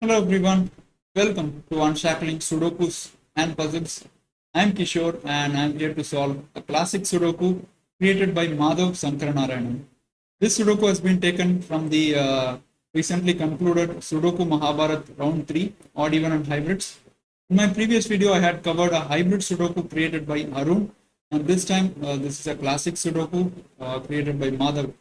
Hello everyone, welcome to Unshackling Sudokus and Puzzles. I'm Kishore and I'm here to solve a classic Sudoku created by Madhav Sankaranarayanan. This Sudoku has been taken from the recently concluded Sudoku Mahabharat R3, odd, even and hybrids. In my previous video, I had covered a hybrid Sudoku created by Arun, and this time this is a classic Sudoku created by Madhav.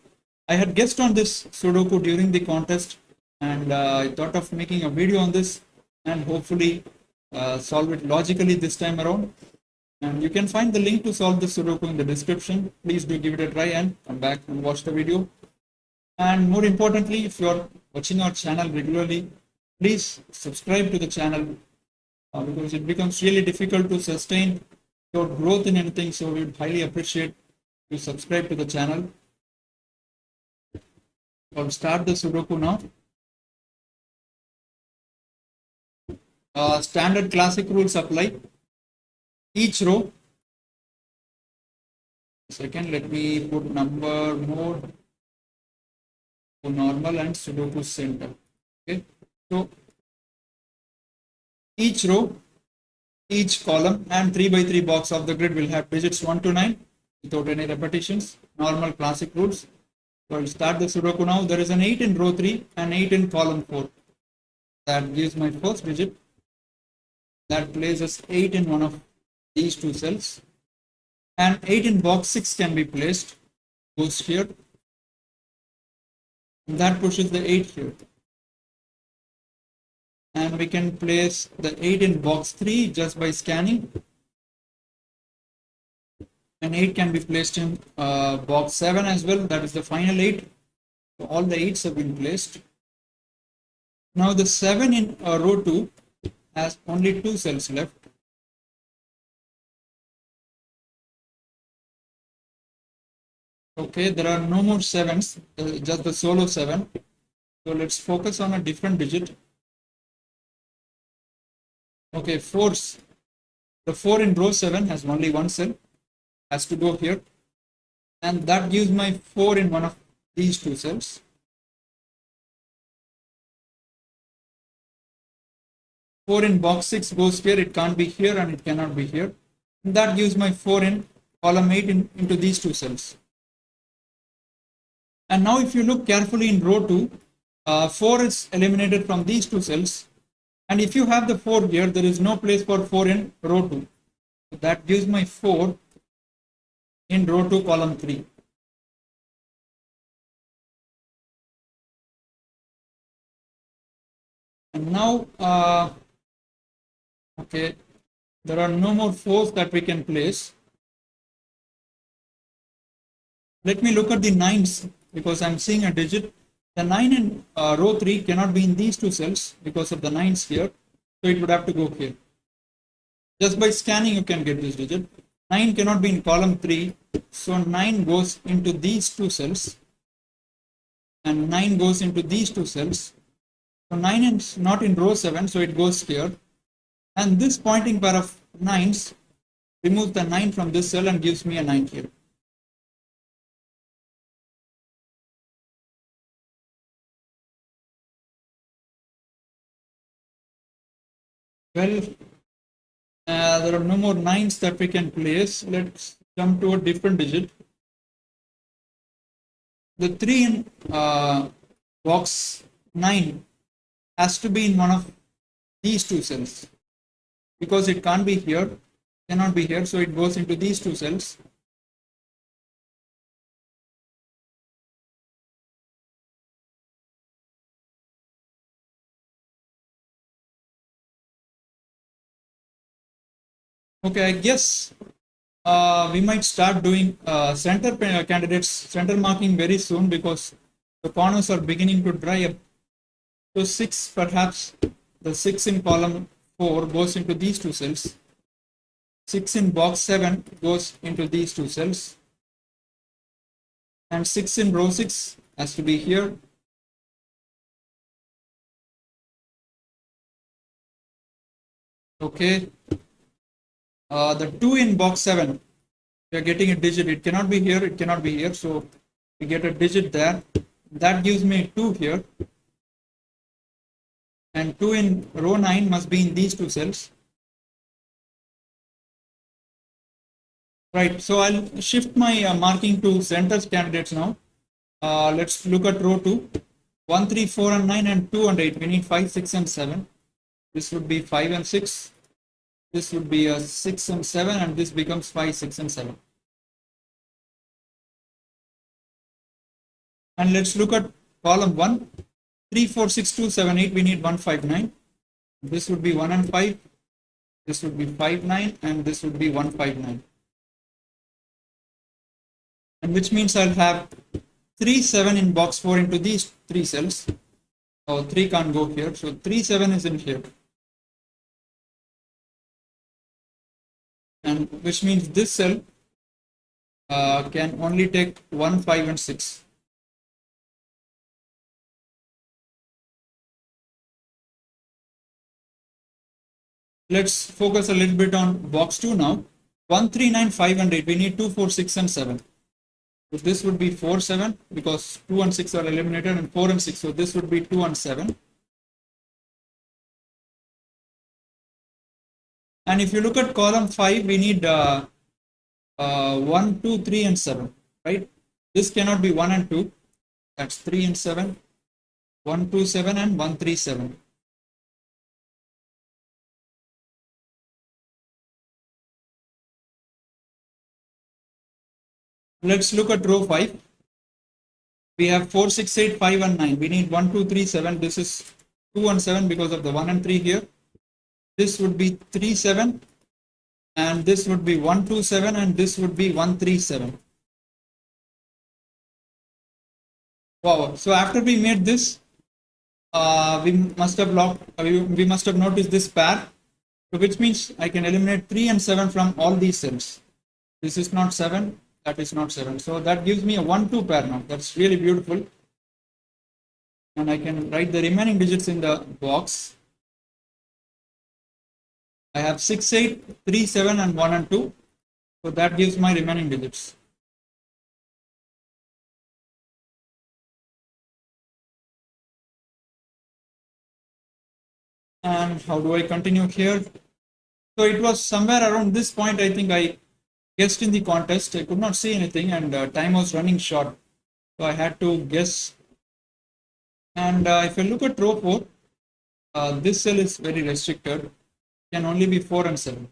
I had guessed on this Sudoku during the contest, and I thought of making a video on this and hopefully solve it logically this time around. And you can find the link to solve the Sudoku in the description. Please do give it a try and come back and watch the video. And more importantly, if you are watching our channel regularly, please subscribe to the channel because it becomes really difficult to sustain your growth in anything. So we would highly appreciate you subscribe to the channel. I'll start the Sudoku now. Standard classic rules apply. Each row, second, let me put number mode to normal and Sudoku center. Okay, so each row, each column and 3 by 3 box of the grid will have digits 1 to 9 without any repetitions. Normal classic rules. So I'll start the Sudoku now. There is an 8 in row 3 and 8 in column 4. That gives my first digit. That places 8 in one of these two cells, and 8 in box 6 can be placed, goes here, and that pushes the 8 here. And we can place the 8 in box 3 just by scanning, and 8 can be placed in box 7 as well. That is the final 8. So all the 8s have been placed. Now the 7 in row 2 has only 2 cells left. Okay, there are no more 7s, just the solo 7. So let's focus on a different digit. Okay, 4s. The 4 in row 7 has only 1 cell, has to go here. And that gives my 4 in one of these 2 cells. Four in box 6 goes here, it can't be here and it cannot be here. And that gives my 4 in column 8 into these 2 cells. And now if you look carefully in row 2, 4 is eliminated from these 2 cells. And if you have the 4 here, there is no place for 4 in row 2. So that gives my 4 in row 2 column 3. And now okay, there are no more 4s that we can place. Let me look at the 9s because I'm seeing a digit. The 9 in row 3 cannot be in these 2 cells because of the 9s here. So it would have to go here. Just by scanning, you can get this digit. 9 cannot be in column 3. So 9 goes into these 2 cells. And 9 goes into these 2 cells. So 9 is not in row 7, so it goes here. And this pointing pair of 9s removes the 9 from this cell and gives me a 9 here. Well, there are no more 9s that we can place. Let's jump to a different digit. The 3 in box 9 has to be in one of these 2 cells. Because it can't be here, cannot be here, so it goes into these 2 cells. Okay, I guess we might start doing center candidates, center marking very soon because the corners are beginning to dry up. So 6, perhaps the 6 in column 4 goes into these 2 cells. 6 in box 7 goes into these 2 cells. And 6 in row 6 has to be here. Okay. The 2 in box 7, we are getting a digit. It cannot be here, it cannot be here. So we get a digit there. That gives me 2 here. and 2 in row 9 must be in these two cells. Right, so I'll shift my marking to center candidates now. Let's look at row 2. 1, 3, 4, and 9, and 2 and 8. We need 5, 6, and 7. This would be 5 and 6. This would be 6 and 7, and this becomes 5, 6, and 7. And let's look at column 1. 3, 4, 6, 2, 7, 8. We need 1, 5, 9. This would be 1 and 5. This would be 5, 9, and this would be 1, 5, 9. And which means I'll have 3, 7 in box 4 into these 3 cells. Oh, 3 can't go here. So 3, 7 is in here. And which means this cell can only take 1, 5, and 6. Let's focus a little bit on box 2 now. 1, 3, 9, 5, and 8. We need 2, 4, 6, and 7. So this would be 4, 7 because 2 and 6 are eliminated, and 4 and 6. So this would be 2 and 7. And if you look at column 5, we need 1, 2, 3, and 7. Right? This cannot be 1 and 2. That's 3 and 7. 1, 2, 7, and 1, 3, 7. Let's look at row 5. We have 4, 6, 8, 5, and 9. We need 1, 2, 3, 7. This is 2 and 7 because of the 1 and 3 here. This would be 3, 7. And this would be 1, 2, 7. And this would be 1, 3, 7. Wow. So after we made this, we must have noticed this pair, which means I can eliminate 3 and 7 from all these cells. This is not 7. That is not 7. So that gives me a 1, 2 pair now. That's really beautiful. And I can write the remaining digits in the box. I have 6, 8, 3, 7, and 1 and 2. So that gives my remaining digits. And how do I continue here? So it was somewhere around this point, I think I guessed in the contest. I could not see anything, and time was running short. So I had to guess. And if I look at row 4, this cell is very restricted. It can only be 4 and 7.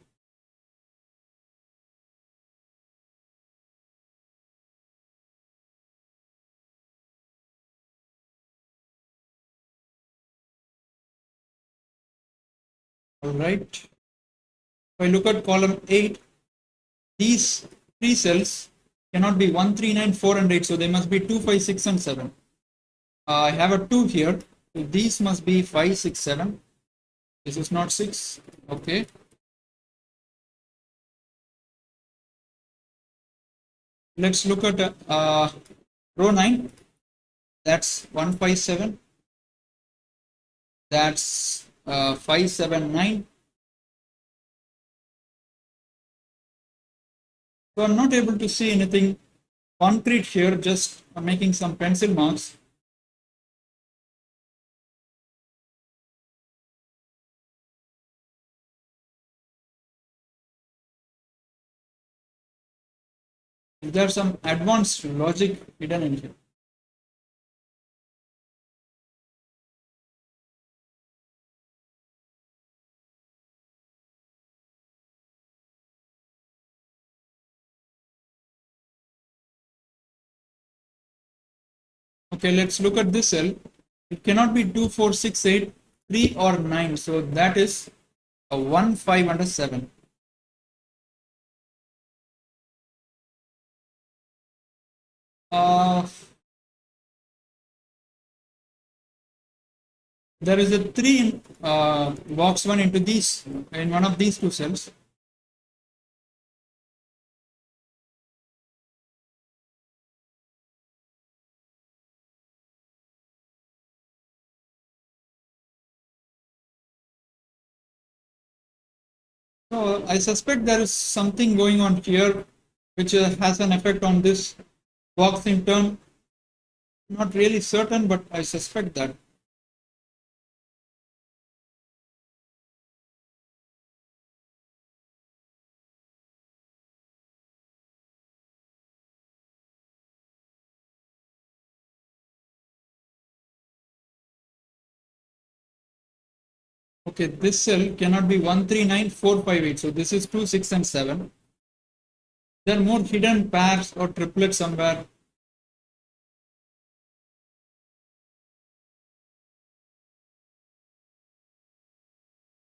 All right. If I look at column 8, these 3 cells cannot be 1, 3, 9, 4, and 8. So they must be 2, 5, 6, and 7. I have a 2 here. So these must be 5, 6, 7. This is not 6. Okay. Let's look at row 9. That's 1, 5, 7. That's 5, 7, 9. So I'm not able to see anything concrete here, just making some pencil marks. There's some advanced logic hidden in here. Okay, let's look at this cell. It cannot be 2, 4, 6, 8, 3, or 9. So that is a 1, 5, and a 7. There is a 3 in box 1 into these, in one of these 2 cells. So I suspect there is something going on here which has an effect on this box in turn. Not really certain, but I suspect that. Okay, this cell cannot be 1, 3, 9, 4, 5, 8. So this is 2, 6, and 7. There are more hidden pairs or triplets somewhere.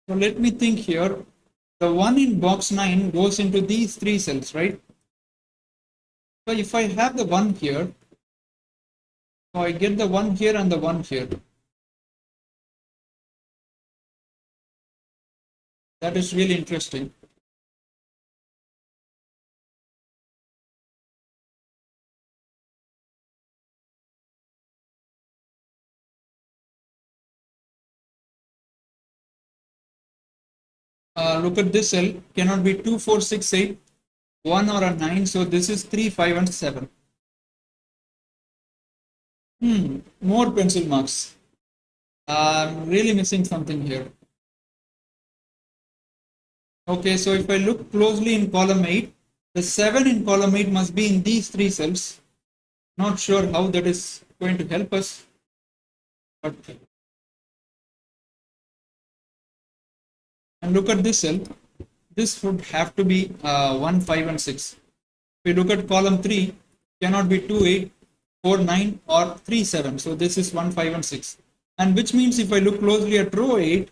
So let me think here. The one in box 9 goes into these three cells, right? So if I have the one here, so I get the one here and the one here. That is really interesting. Look at this cell, cannot be 2, 4, 6, 8, 1 or a 9. So this is 3, 5, and 7. More pencil marks. I'm really missing something here. Okay, so if I look closely in column 8, the 7 in column 8 must be in these three cells. Not sure how that is going to help us. But and look at this cell. This would have to be 1, 5, and 6. If we look at column 3, cannot be 2, 8, 4, 9, or 3, 7. So this is 1, 5, and 6. And which means if I look closely at row 8,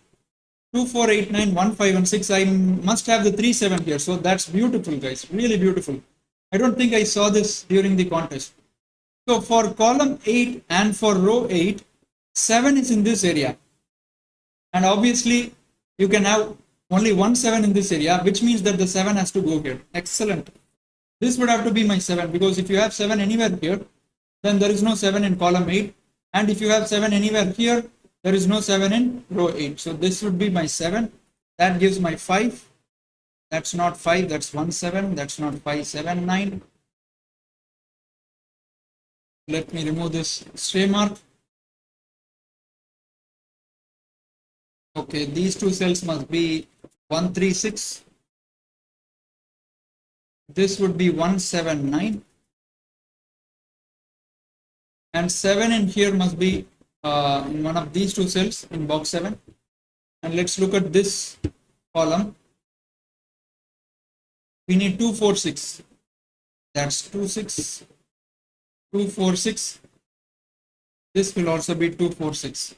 2, 4, 8, 9, 1, 5, and 6, I must have the 3, 7 here. So that's beautiful, guys. Really beautiful. I don't think I saw this during the contest. So for column 8 and for row 8, 7 is in this area. And obviously, you can have only one 7 in this area, which means that the 7 has to go here. Excellent. This would have to be my 7, because if you have 7 anywhere here, then there is no 7 in column 8. And if you have 7 anywhere here, there is no 7 in row 8. So this would be my 7. That gives my 5. That's not 5, that's 1, 7. That's not 5, 7, 9. Let me remove this stray mark. Okay, these two cells must be 1, 3, 6. This would be 1, 7, 9. And 7 in here must be in one of these two cells in box 7. And let's look at this column. We need 2, 4, 6. That's 2, 6. 2, 4, 6. This will also be 2, 4, 6.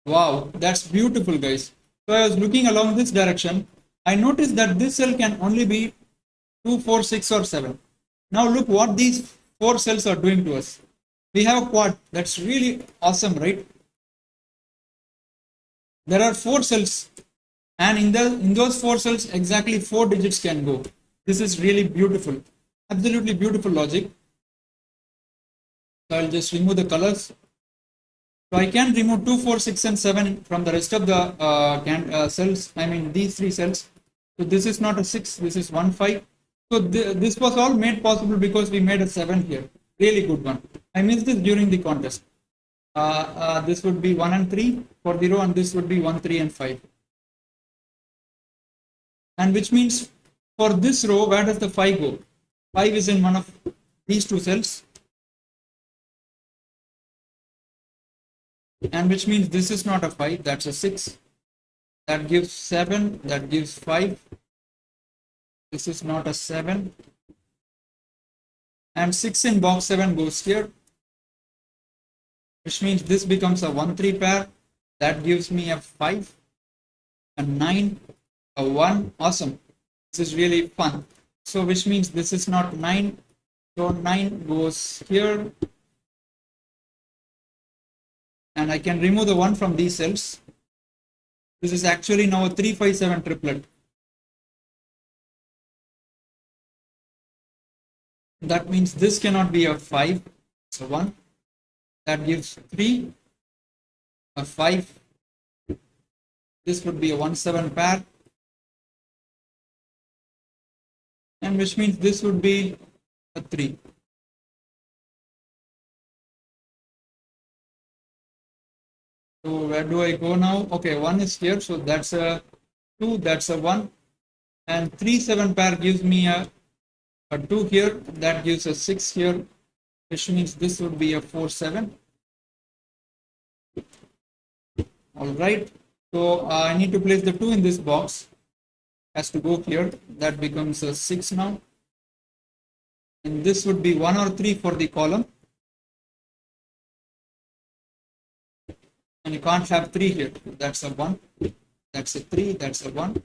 Wow, that's beautiful, guys. So I was looking along this direction. I noticed that this cell can only be 2, 4, 6, or 7. Now look what these 4 cells are doing to us. We have a quad. That's really awesome, right? There are 4 cells, and in those 4 cells, exactly 4 digits can go. This is really beautiful. Absolutely beautiful logic. So I'll just remove the colors. So I can remove 2, 4, 6, and 7 from the rest of the cells. I mean these 3 cells. So this is not a 6. This is 1, 5. So this was all made possible because we made a 7 here. Really good one. I missed this during the contest. This would be 1 and 3 for the row, and this would be 1, 3, and 5. And which means for this row, where does the 5 go? 5 is in one of these 2 cells. And which means this is not a 5, that's a 6. That gives 7, that gives 5. This is not a 7. And 6 in box 7 goes here, which means this becomes a 1, 3 pair. That gives me a 5, a 9, a 1. Awesome. This is really fun. So which means this is not 9. So 9 goes here. And I can remove the 1 from these cells. This is actually now a 3, 5, 7 triplet. That means this cannot be a 5. So 1. That gives 3, a 5. This would be a 1, 7 pair. And which means this would be a 3. So where do I go now? Okay, 1 is here. So that's a 2, that's a 1. And 3, 7 pair gives me a 2 here. That gives a 6 here, which means this would be a 4, 7. All right. So I need to place the 2 in this box. Has to go here. That becomes a 6 now. And this would be 1 or 3 for the column. And you can't have 3 here. That's a 1. That's a 3. That's a 1.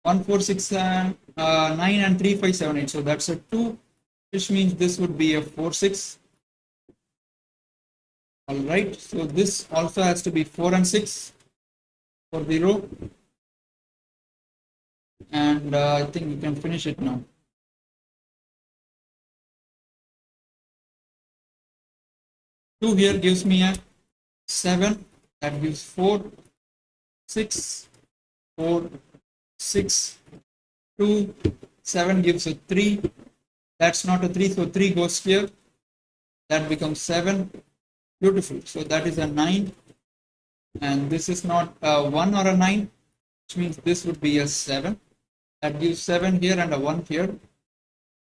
1, 4, 6, 9 and 3, 5, 7, 8. So that's a 2, which means this would be a 4, 6. All right. So this also has to be 4 and 6 for the row. And I think you can finish it now. Two here gives me a 7. That gives 4, 6, 4, 6, 2, 7 gives a 3. That's not a 3, so 3 goes here. That becomes 7. Beautiful. So that is a 9. And this is not a 1 or a 9, which means this would be a 7. That gives 7 here and a 1 here.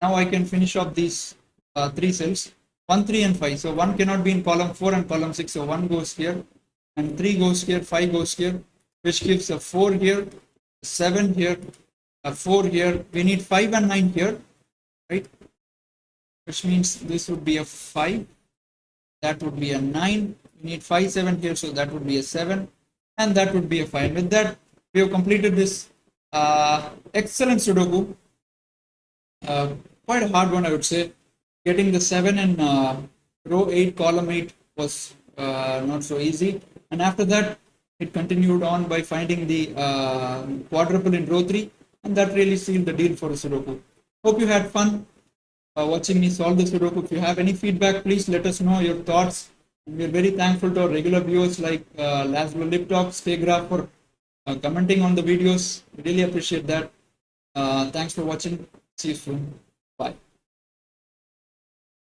Now I can finish off these 3 cells. 1, 3 and 5. So 1 cannot be in column 4 and column 6. So 1 goes here and 3 goes here, 5 goes here, which gives a 4 here, 7 here, a 4 here. We need 5 and 9 here, right? Which means this would be a 5. That would be a 9. We need 5, 7 here, so that would be a 7. And that would be a 5. With that, we have completed this excellent Sudoku. Quite a hard one, I would say. Getting the 7 in row 8, column 8 was not so easy. And after that, it continued on by finding the quadruple in row 3. And that really sealed the deal for a Sudoku. Hope you had fun watching me solve the Sudoku. If you have any feedback, please let us know your thoughts. And we are very thankful to our regular viewers like Laszlo Liptop, Stay Graph for commenting on the videos. We really appreciate that. Thanks for watching. See you soon. Bye.